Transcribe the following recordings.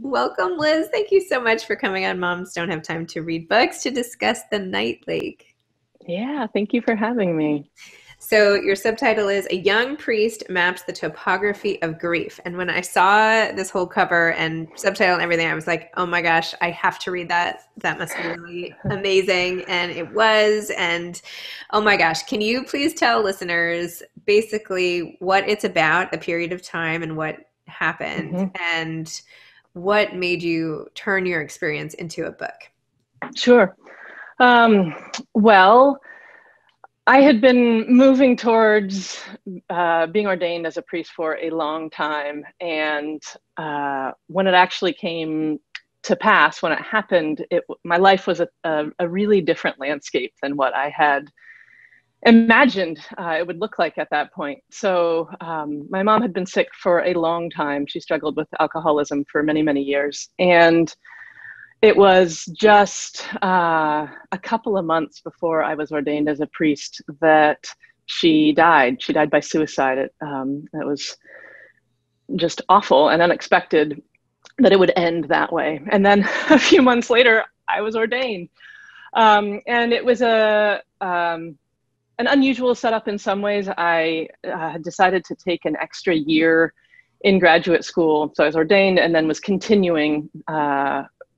Welcome, Liz. Thank you so much for coming on Moms Don't Have Time to Read Books to discuss The Night Lake. Yeah, thank you for having me. So, your subtitle is A Young Priest Maps the Topography of Grief. And when I saw this whole cover and subtitle and everything, I was like, oh my gosh, I have to read that. That must be really amazing. And it was. And oh my gosh, can you please tell listeners basically what it's about, the period of time, and what happened, hmm and what made you turn your experience into a book? Sure. Um, well, I had been moving towards being ordained as a priest for a long time. And when it actually came to pass, when it happened, my life was a really different landscape than what I had imagined it would look like at that point. So my mom had been sick for a long time. She struggled with alcoholism for many, many years. And it was just a couple of months before I was ordained as a priest that she died. She died by suicide. It was just awful and unexpected that it would end that way. And then a few months later, I was ordained. And it was an unusual setup in some ways. I had decided to take an extra year in graduate school. So I was ordained and then was continuing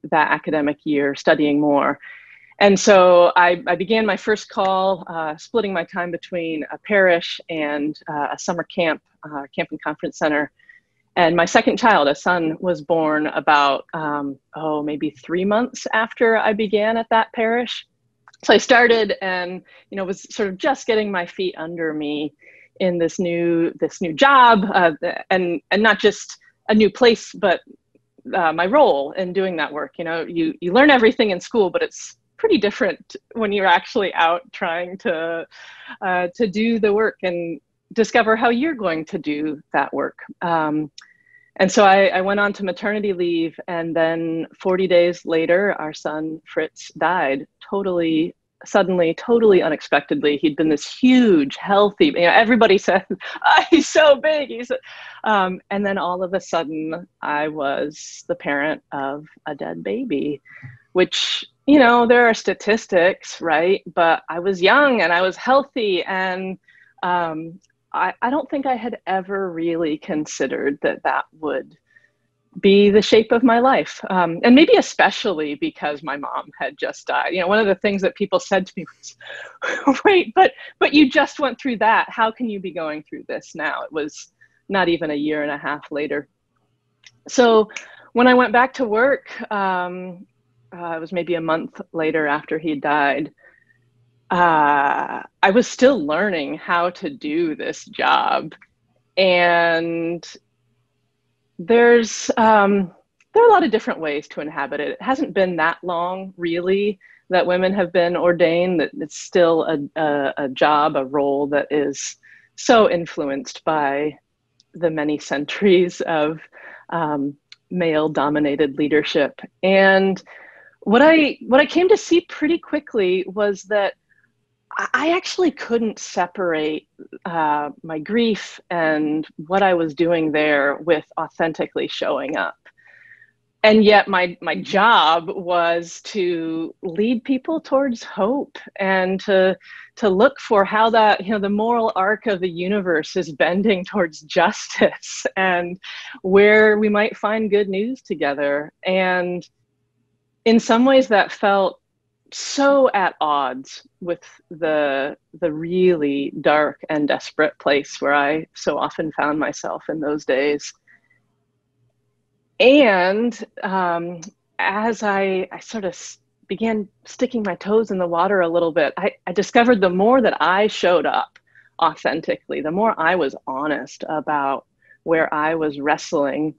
that academic year studying more. And so I began my first call, splitting my time between a parish and a summer camp, camp and conference center. And my second child, a son, was born about, maybe 3 months after I began at that parish. So I started and, was sort of just getting my feet under me in this new job, and not just a new place, but my role in doing that work. You learn everything in school, but it's pretty different when you're actually out trying to do the work and discover how you're going to do that work. And so I went on to maternity leave, and then 40 days later, our son Fritz died totally suddenly, totally unexpectedly. He'd been this huge, healthy, everybody said, oh, he's so big. And then all of a sudden I was the parent of a dead baby, which, there are statistics, right? But I was young and I was healthy. And I don't think I had ever really considered that would be the shape of my life. And maybe especially because my mom had just died. One of the things that people said to me was, wait, but you just went through that. How can you be going through this now? It was not even a year and a half later. So when I went back to work, it was maybe a month later after he died, I was still learning how to do this job. And there are a lot of different ways to inhabit it. It hasn't been that long, really, that women have been ordained, that it's still a job, a role that is so influenced by the many centuries of male-dominated leadership. And what I came to see pretty quickly was that I actually couldn't separate my grief and what I was doing there with authentically showing up. And yet my job was to lead people towards hope and to look for how that, the moral arc of the universe is bending towards justice and where we might find good news together. And in some ways that felt so at odds with the really dark and desperate place where I so often found myself in those days. And as I sort of began sticking my toes in the water a little bit, I discovered the more that I showed up authentically, the more I was honest about where I was wrestling,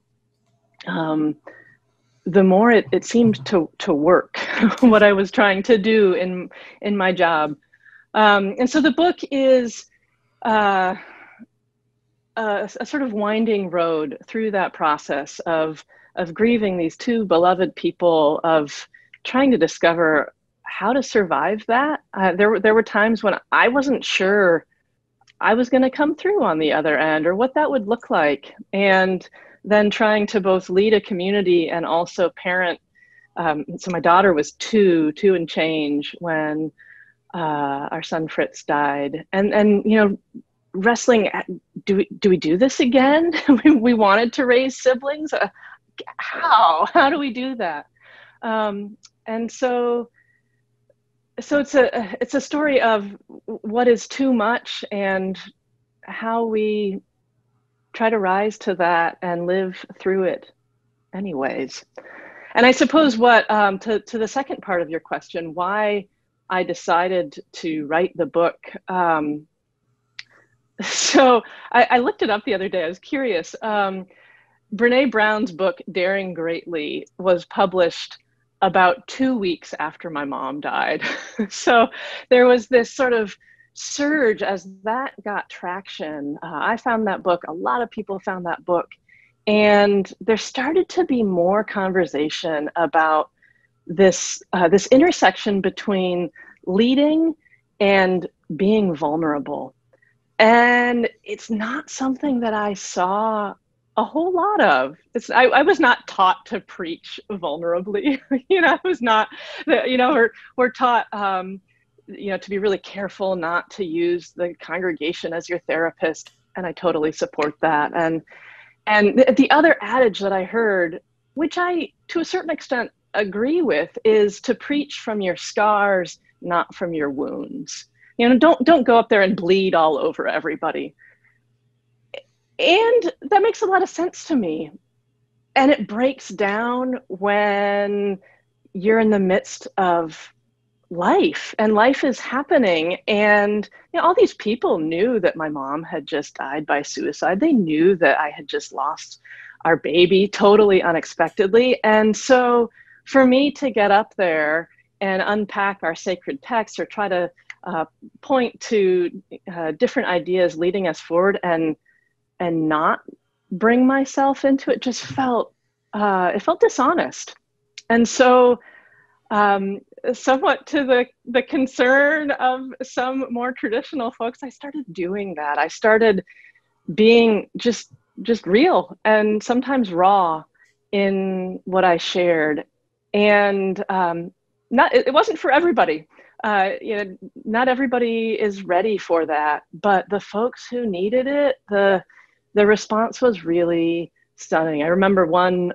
the more it seemed to work, what I was trying to do in my job. And so the book is a sort of winding road through that process of grieving these two beloved people, of trying to discover how to survive that. There were times when I wasn't sure I was going to come through on the other end or what that would look like. And then trying to both lead a community and also parent. So my daughter was two and change when our son Fritz died, and wrestling. Do we do this again? We wanted to raise siblings. How do we do that? And so it's a story of what is too much and how we try to rise to that and live through it anyways. And I suppose what to the second part of your question, why I decided to write the book. So I looked it up the other day. I was curious. Brene Brown's book, Daring Greatly, was published about 2 weeks after my mom died. So there was this sort of surge as that got traction. I found that book, a lot of people found that book, and there started to be more conversation about this intersection between leading and being vulnerable. And it's not something that I saw a whole lot of. I was not taught to preach vulnerably. I was not, we're taught, to be really careful not to use the congregation as your therapist. And I totally support that. And the other adage that I heard, which I, to a certain extent, agree with, is to preach from your scars, not from your wounds. Don't go up there and bleed all over everybody. And that makes a lot of sense to me. And it breaks down when you're in the midst of life and life is happening. And all these people knew that my mom had just died by suicide. They knew that I had just lost our baby totally unexpectedly. And so for me to get up there and unpack our sacred text or try to point to different ideas leading us forward and not bring myself into it just felt dishonest. And so somewhat to the concern of some more traditional folks, I started doing that. I started being just real and sometimes raw in what I shared. And it wasn't for everybody. Not everybody is ready for that, but the folks who needed it, the response was really stunning. I remember one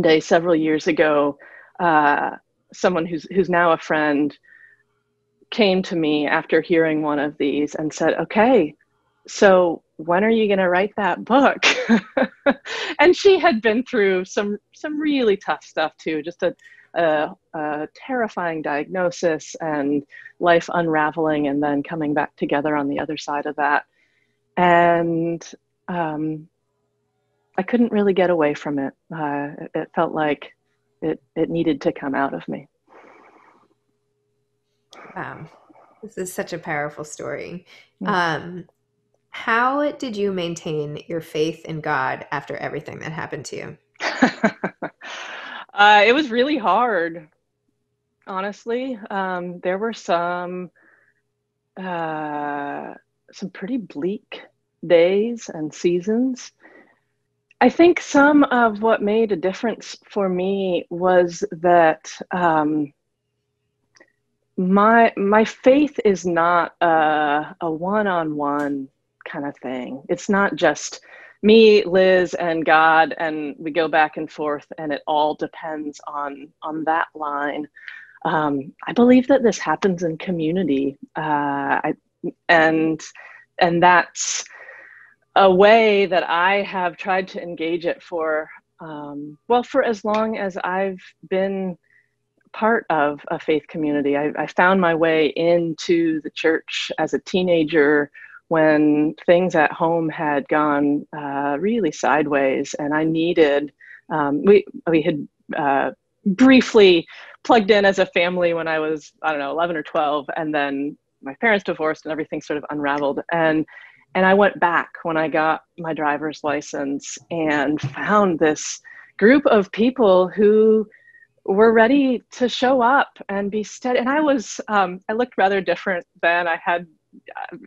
day several years ago, someone who's now a friend came to me after hearing one of these and said, "Okay, so when are you going to write that book?" And she had been through some really tough stuff too, just a terrifying diagnosis and life unraveling and then coming back together on the other side of that. And I couldn't really get away from it. It felt like it needed to come out of me. Wow. This is such a powerful story. How did you maintain your faith in God after everything that happened to you? It was really hard, honestly. There were some pretty bleak days and seasons. I think some of what made a difference for me was that my faith is not a one-on-one kind of thing. It's not just me, Liz, and God, and we go back and forth, and it all depends on that line. I believe that this happens in community, and that's a way that I have tried to engage it for as long as I've been part of a faith community. I found my way into the church as a teenager when things at home had gone really sideways, and I needed, we had briefly plugged in as a family when I was, 11 or 12, and then my parents divorced and everything sort of unraveled. And I went back when I got my driver's license and found this group of people who were ready to show up and be steady. And I looked rather different then. I had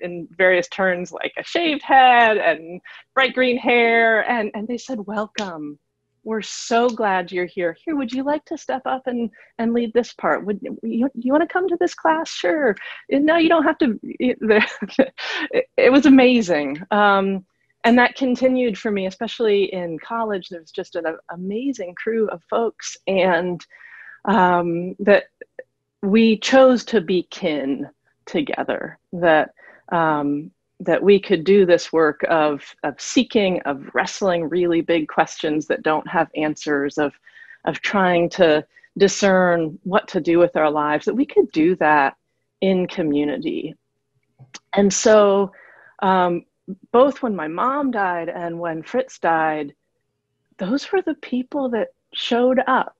in various turns, like a shaved head and bright green hair. And they said, welcome. We're so glad you're here. Here, would you like to step up and lead this part? You want to come to this class? Sure. No, you don't have to. It was amazing. And that continued for me, especially in college. There was just an amazing crew of folks, and that we chose to be kin together, that that we could do this work of seeking, of wrestling really big questions that don't have answers, of trying to discern what to do with our lives, that we could do that in community. And so both when my mom died and when Fritz died, those were the people that showed up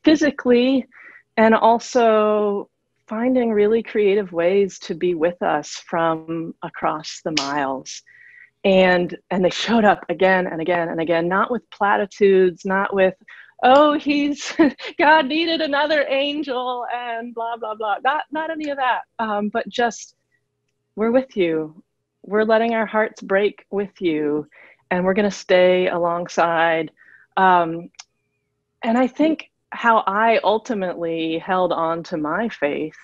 physically, and also finding really creative ways to be with us from across the miles. And they showed up again and again and again, not with platitudes, not with, oh, God needed another angel and blah, blah, blah. Not any of that, but just, we're with you. We're letting our hearts break with you, and we're going to stay alongside. And I think how I ultimately held on to my faith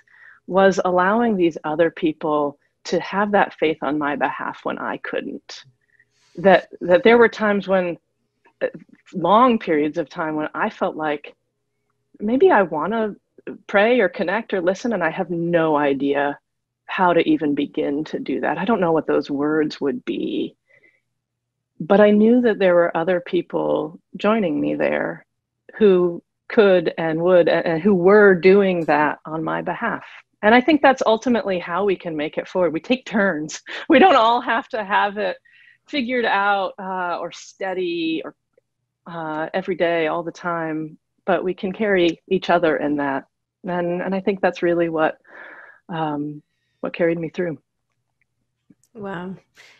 was allowing these other people to have that faith on my behalf when I couldn't. That there were times when, long periods of time, when I felt like maybe I want to pray or connect or listen, and I have no idea how to even begin to do that. I don't know what those words would be, but I knew that there were other people joining me there who could and would, and who were doing that on my behalf. And I think that's ultimately how we can make it forward. We take turns. We don't all have to have it figured out or steady or every day, all the time, but we can carry each other in that. And I think that's really what carried me through. Wow.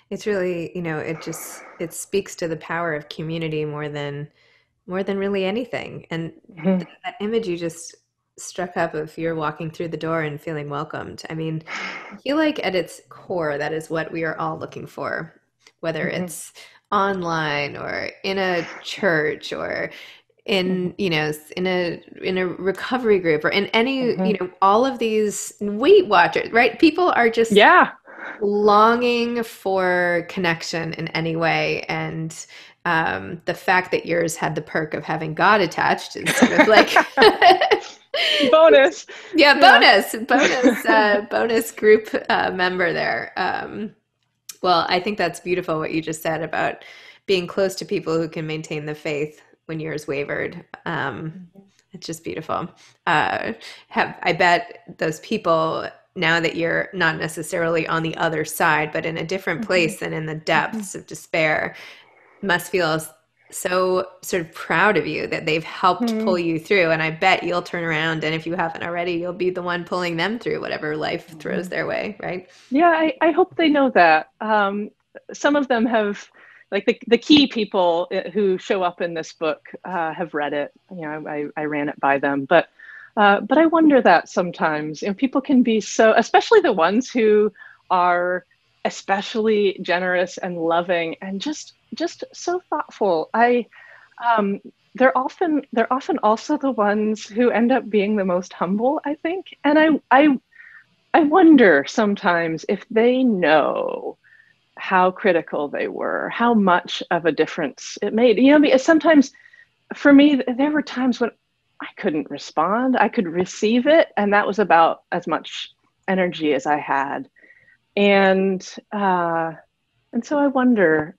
It's really, it speaks to the power of community more than really anything. And Mm-hmm. that image you just struck up of you're walking through the door and feeling welcomed. I mean, I feel like at its core, that is what we are all looking for, whether Mm-hmm. it's online or in a church or in, in a recovery group or in any, Mm-hmm. all of these Weight Watchers, right? People are just Yeah. longing for connection in any way. And the fact that yours had the perk of having God attached is sort of like bonus. Yeah, bonus group member there. Well, I think that's beautiful what you just said about being close to people who can maintain the faith when yours wavered. It's just beautiful. I bet those people, now that you're not necessarily on the other side, but in a different place than in the depths of despair, must feel so sort of proud of you that they've helped pull you through. And I bet you'll turn around, and if you haven't already, you'll be the one pulling them through whatever life throws their way, right? Yeah, I hope they know that. Some of them have, like the key people who show up in this book have read it. I ran it by them, but I wonder that sometimes, people can be so, especially the ones who are especially generous and loving and just so thoughtful. They're often also the ones who end up being the most humble, I think. And I wonder sometimes if they know how critical they were, how much of a difference it made. Because sometimes for me, there were times when I couldn't respond. I could receive it, and that was about as much energy as I had. And so I wonder,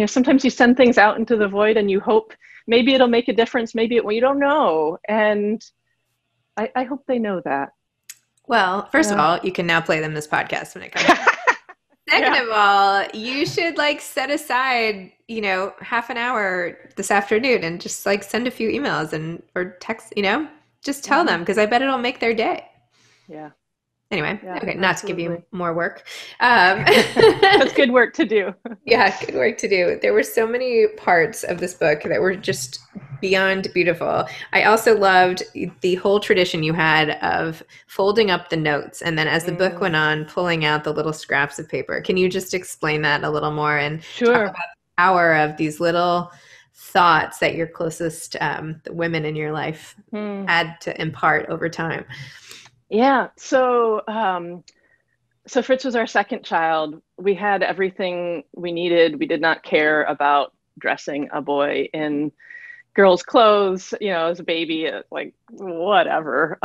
sometimes you send things out into the void and you hope maybe it'll make a difference, maybe it, well, you don't know. And I hope they know that. Well, first of all, you can now play them this podcast when it comes out. Second of all, you should set aside, half an hour this afternoon and just send a few emails or text, just tell them, because I bet it'll make their day. Yeah. Anyway, Yeah, okay, not to give you absolutely. more work. That's good work to do. Yeah, good work to do. There were so many parts of this book that were just beyond beautiful. I also loved the whole tradition you had of folding up the notes and then as the book Mm, went on, pulling out the little scraps of paper. Can you just explain that a little more and talk about sure. the power of these little thoughts that your closest the women in your life Mm. had to impart over time? Yeah. So Fritz was our second child. We had everything we needed. We did not care about dressing a boy in girls' clothes, as a baby, like whatever.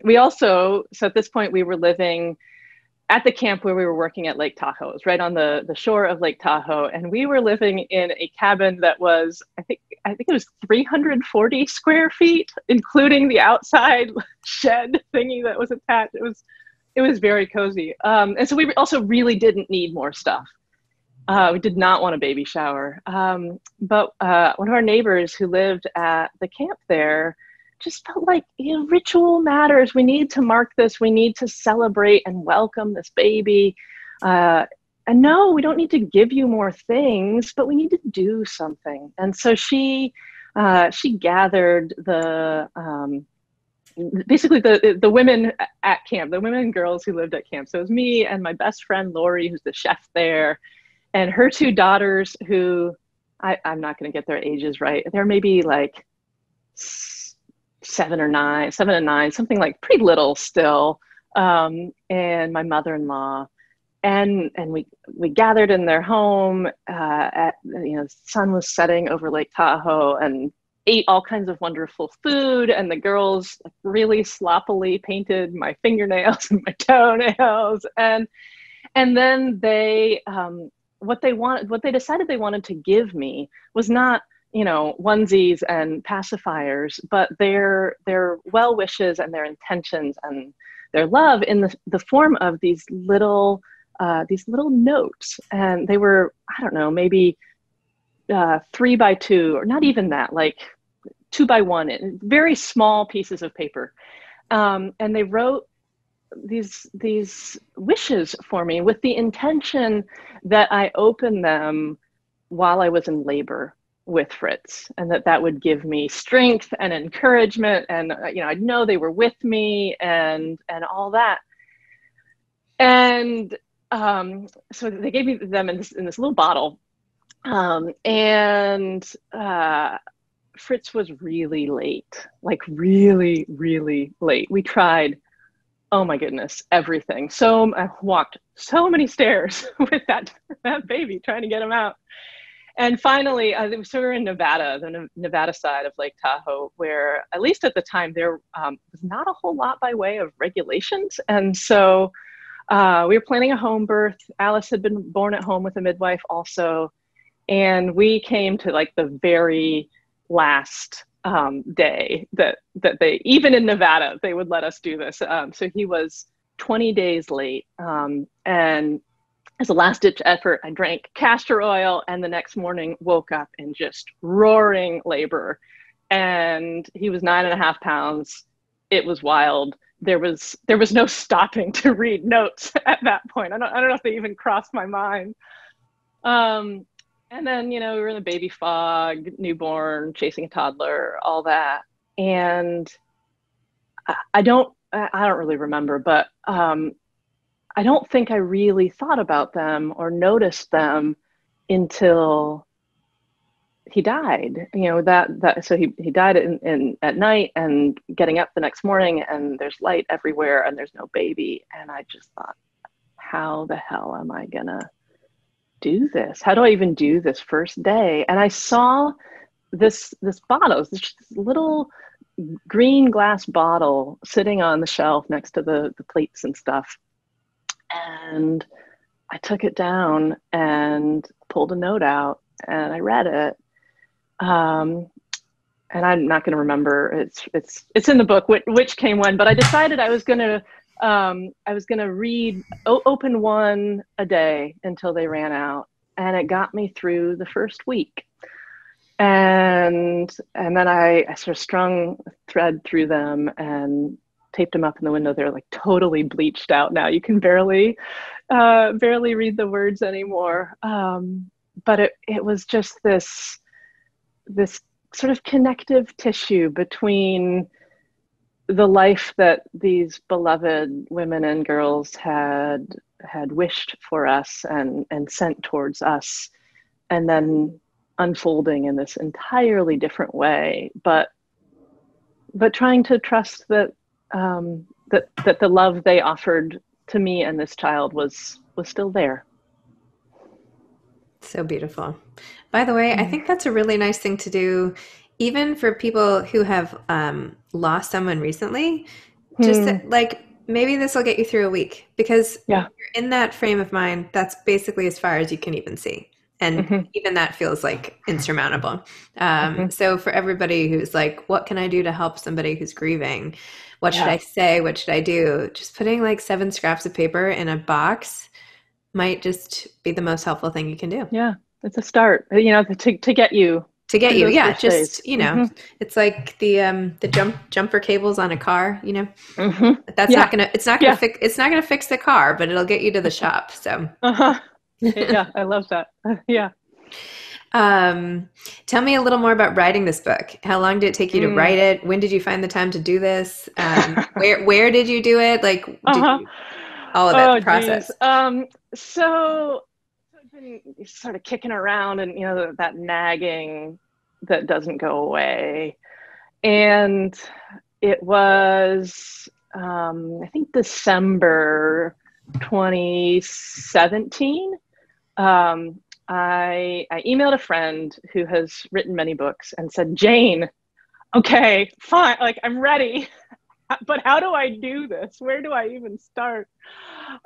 We also, so at this point, we were living at the camp where we were working at Lake Tahoe. It was right on the shore of Lake Tahoe. And we were living in a cabin that was, I think it was 340 square feet, including the outside shed thingy that was attached. It was very cozy. And so we also really didn't need more stuff. We did not want a baby shower. But one of our neighbors who lived at the camp there just felt like, ritual matters. We need to mark this. We need to celebrate and welcome this baby. And no, we don't need to give you more things, but we need to do something. And so she gathered basically the women at camp, the women and girls who lived at camp. So it was me and my best friend Lori, who's the chef there, and her two daughters, who I'm not going to get their ages right. They're maybe like 7 and 9, something like pretty little still. And my mother-in-law, and we gathered in their home. The sun was setting over Lake Tahoe, and ate all kinds of wonderful food. And the girls like really sloppily painted my fingernails and my toenails, and then what they decided they wanted to give me was not, onesies and pacifiers, but their well wishes and their intentions and their love in the form of these little notes. And they were, I don't know, maybe 3 by 2, or not even that, like 2 by 1, very small pieces of paper. And they wrote these wishes for me with the intention that I open them while I was in labor with Fritz, and that would give me strength and encouragement, and I'd know they were with me, and all that. And so they gave me them in this little bottle, and Fritz was really late, like really, really late. We tried, oh my goodness, everything. So I walked so many stairs with that baby trying to get him out. And finally, so we were in Nevada, the Nevada side of Lake Tahoe, where at least at the time there was not a whole lot by way of regulations. And so we were planning a home birth. Alice had been born at home with a midwife also. And we came to like the very last day that they, even in Nevada, they would let us do this. So he was 20 days late. And as a last ditch effort, I drank castor oil, and the next morning woke up in just roaring labor. And he was 9.5 pounds. It was wild. There was no stopping to read notes at that point. I don't know if they even crossed my mind. And then, we were in the baby fog, newborn, chasing a toddler, all that. And I don't really remember, but I don't think I really thought about them or noticed them until he died. So he died at night, and getting up the next morning, and there's light everywhere, and there's no baby. And I just thought, how the hell am I gonna do this? How do I even do this first day? And I saw this bottle, this little green glass bottle sitting on the shelf next to the plates and stuff. And I took it down and pulled a note out, and I read it. And I'm not going to remember. It's in the book which came when, but I decided I was going to open one a day until they ran out, and it got me through the first week. And then I sort of strung a thread through them, and taped them up in the window. They're like totally bleached out now. You can barely read the words anymore. But it was just this sort of connective tissue between the life that these beloved women and girls had wished for us and sent towards us, and then unfolding in this entirely different way, but trying to trust that that the love they offered to me and this child was still there. So beautiful. By the way, I Mm. think that's a really nice thing to do, even for people who have lost someone recently. Just Hmm. like maybe this will get you through a week because Yeah. you're in that frame of mind. That's basically as far as you can even see. And Hmm. even that feels like insurmountable. Hmm. So for everybody who's like, what can I do to help somebody who's grieving? What should Yeah. I say? What should I do? Just putting like 7 scraps of paper in a box might just be the most helpful thing you can do. Yeah. It's a start, to get you To get through you, those yeah, first days. just Hmm. it's like the jumper cables on a car. Hmm. That's Yeah. Yeah. it's not gonna fix the car, but it'll get you to the shop. So, Uh-huh. Yeah. I love that. Yeah. um, tell me a little more about writing this book. How long did it take you to Mm. write it? When did you find the time to do this? Where did you do it? Like, did Uh-huh. you all of it, the Oh, geez. process? So I've been sort of kicking around, and that nagging that doesn't go away. And it was, I think, December 2017. I emailed a friend who has written many books and said, Jane, okay, fine, like I'm ready, but how do I do this? Where do I even start?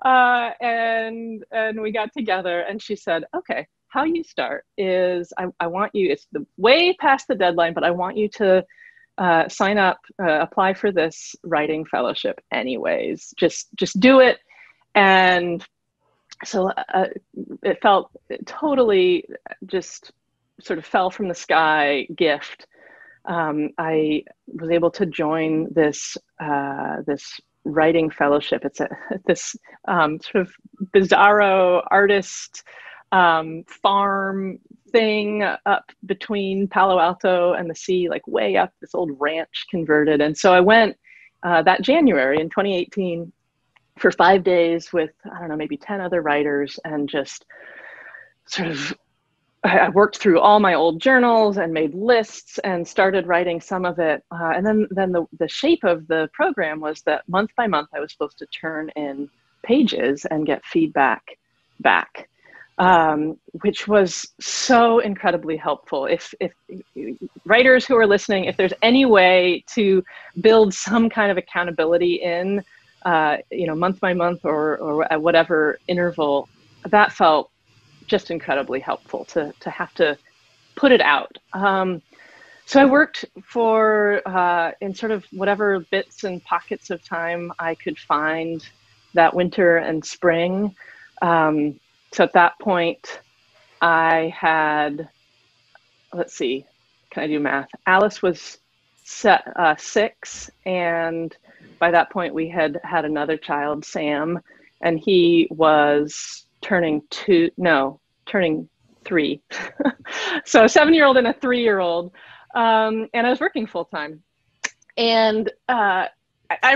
And we got together, and she said, okay, how you start is I want you, it's the way past the deadline, but I want you to sign up, apply for this writing fellowship anyways. Just do it. And so it felt totally just sort of fell from the sky gift. I was able to join this writing fellowship. It's this sort of bizarro artist farm thing up between Palo Alto and the sea, like way up, this old ranch converted. And so I went that January in 2018 for 5 days with, I don't know, maybe 10 other writers, and just sort of I worked through all my old journals and made lists and started writing some of it. And then the shape of the program was that month by month, I was supposed to turn in pages and get feedback back, which was so incredibly helpful. If writers who are listening, if there's any way to build some kind of accountability in, month by month or at whatever interval, that felt just incredibly helpful to have to put it out. So I worked for in sort of whatever bits and pockets of time I could find that winter and spring. So at that point, I had, let's see, can I do math? Alice was 6, and by that point we had another child, Sam, and he was turning 3. So a 7-year-old and a 3-year-old. And I was working full time. And I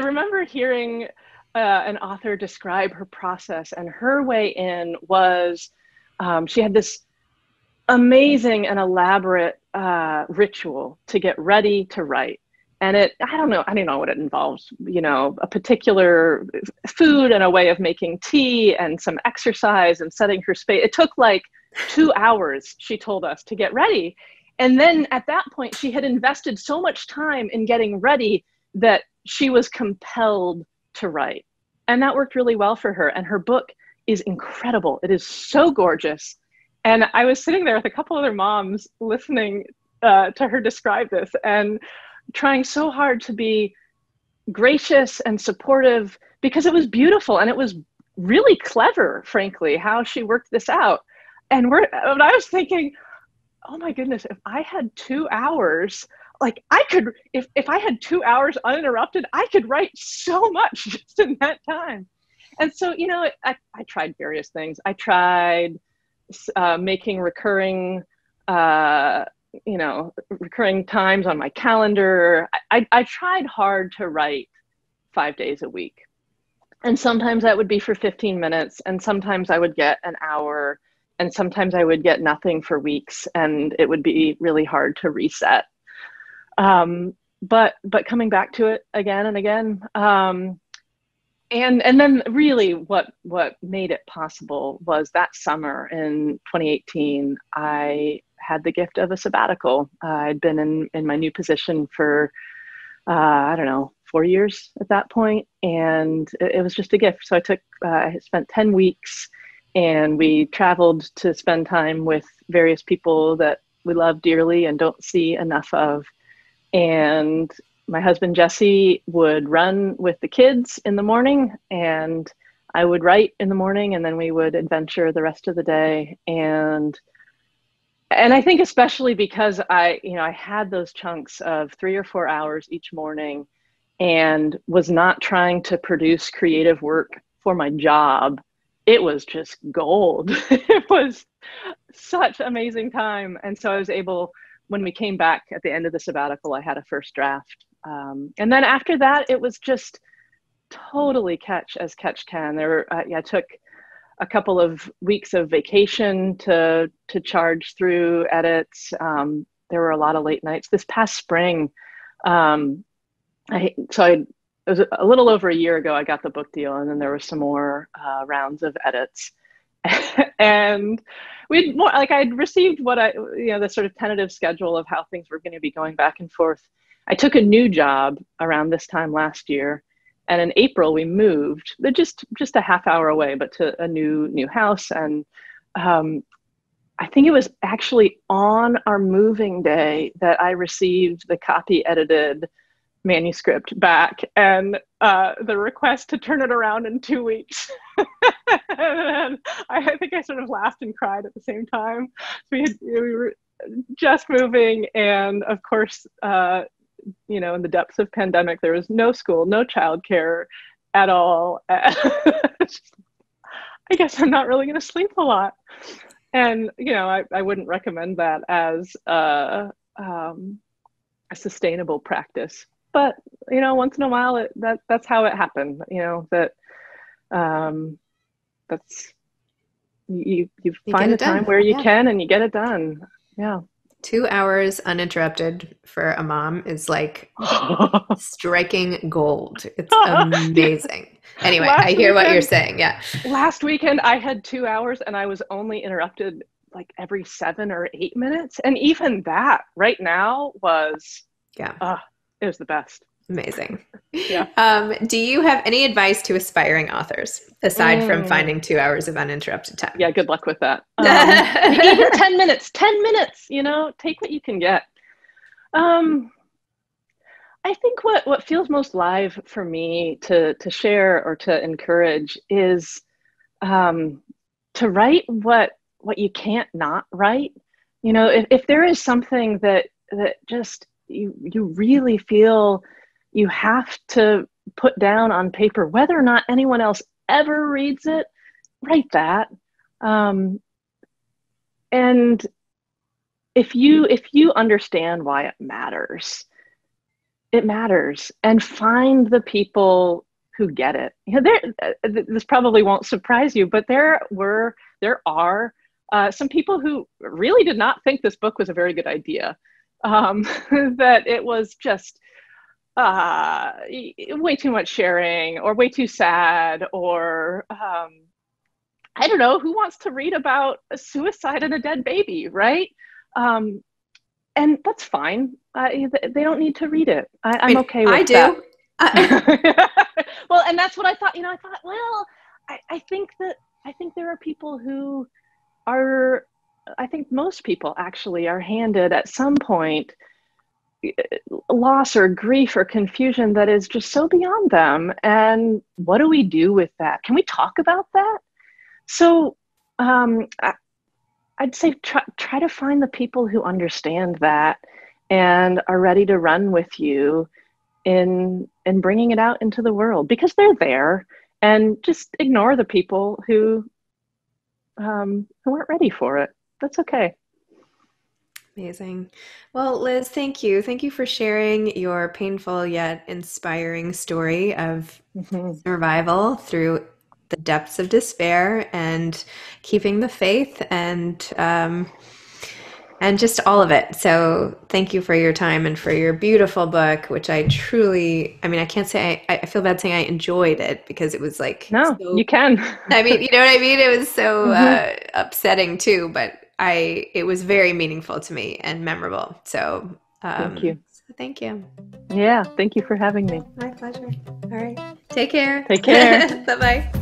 remember hearing an author describe her process, and her way in was she had this amazing and elaborate ritual to get ready to write. And I don't know what it involves, a particular food and a way of making tea and some exercise and setting her space. It took like 2 hours, she told us, to get ready. And then at that point, she had invested so much time in getting ready that she was compelled to write. And that worked really well for her. And her book is incredible. It is so gorgeous. And I was sitting there with a couple other moms listening to her describe this and trying so hard to be gracious and supportive, because it was beautiful and it was really clever, frankly, how she worked this out. And I was thinking, oh my goodness, if I had 2 hours like I could, if I had 2 hours uninterrupted, I could write so much just in that time. And so, I tried various things. I tried making recurring, recurring times on my calendar. I tried hard to write 5 days a week. And sometimes that would be for 15 minutes. And sometimes I would get an hour. And sometimes I would get nothing for weeks. And it would be really hard to reset. But coming back to it again and again. And then really what made it possible was that summer in 2018, I had the gift of a sabbatical. I'd been in my new position for, I don't know, 4 years at that point. And it was just a gift. So I spent 10 weeks and we traveled to spend time with various people that we love dearly and don't see enough of. And my husband, Jesse, would run with the kids in the morning and I would write in the morning, and then we would adventure the rest of the day. And I think especially because I had those chunks of 3 or 4 hours each morning and was not trying to produce creative work for my job. It was just gold. It was such amazing time. And so I was able, when we came back at the end of the sabbatical, I had a first draft. And then after that, it was just totally catch as catch can. I took a couple of weeks of vacation to charge through edits. There were a lot of late nights. This past spring, it was a little over a year ago, I got the book deal, and then there were some more rounds of edits. And I'd received the sort of tentative schedule of how things were going to be going back and forth. I took a new job around this time last year. And in April, we moved, just a half hour away, but to a new house. And I think it was actually on our moving day that I received the copy edited manuscript back and the request to turn it around in 2 weeks. And I think I sort of laughed and cried at the same time. We were just moving, and of course, in the depths of pandemic, there was no school, no childcare at all. I guess I'm not really going to sleep a lot. And, I wouldn't recommend that as a sustainable practice. But, once in a while, that's how it happened, that's, you find the time where you can and you get it done. Yeah. 2 hours uninterrupted for a mom is like striking gold. It's amazing. Anyway, I hear what you're saying. Yeah. Last weekend, I had 2 hours and I was only interrupted like every 7 or 8 minutes. And even that right now was, it was the best. Amazing. Yeah. Do you have any advice to aspiring authors aside from finding 2 hours of uninterrupted time? Yeah, good luck with that. Even 10 minutes, take what you can get. I think what feels most live for me to share or to encourage is to write what you can't not write. If there is something that just you really feel you have to put down on paper, whether or not anyone else ever reads it, write that. And if you understand why it matters, and find the people who get it. This probably won't surprise you, but there are some people who really did not think this book was a very good idea. That it was just way too much sharing, or way too sad, or I don't know, who wants to read about a suicide and a dead baby, right? And that's fine. They don't need to read it. I'm okay with that. I do. Well, and that's what I thought. I think there are people who are, I think most people actually are handed at some point loss or grief or confusion that is just so beyond them. And what do we do with that? Can we talk about that? So I'd say try to find the people who understand that and are ready to run with you in bringing it out into the world, because they're there. And just ignore the people who aren't ready for it. That's okay. Amazing. Well, Liz, thank you. Thank you for sharing your painful yet inspiring story of Mm-hmm. survival through the depths of despair and keeping the faith and just all of it. So thank you for your time and for your beautiful book, which I truly, I mean, I can't say I feel bad saying I enjoyed it because it was like No, so, you can. I mean, you know what I mean? It was so Mm-hmm. upsetting too, but it was very meaningful to me and memorable. So, Thank you. so thank you. Yeah, thank you for having me. My pleasure. All right. Take care. Take care. Bye bye.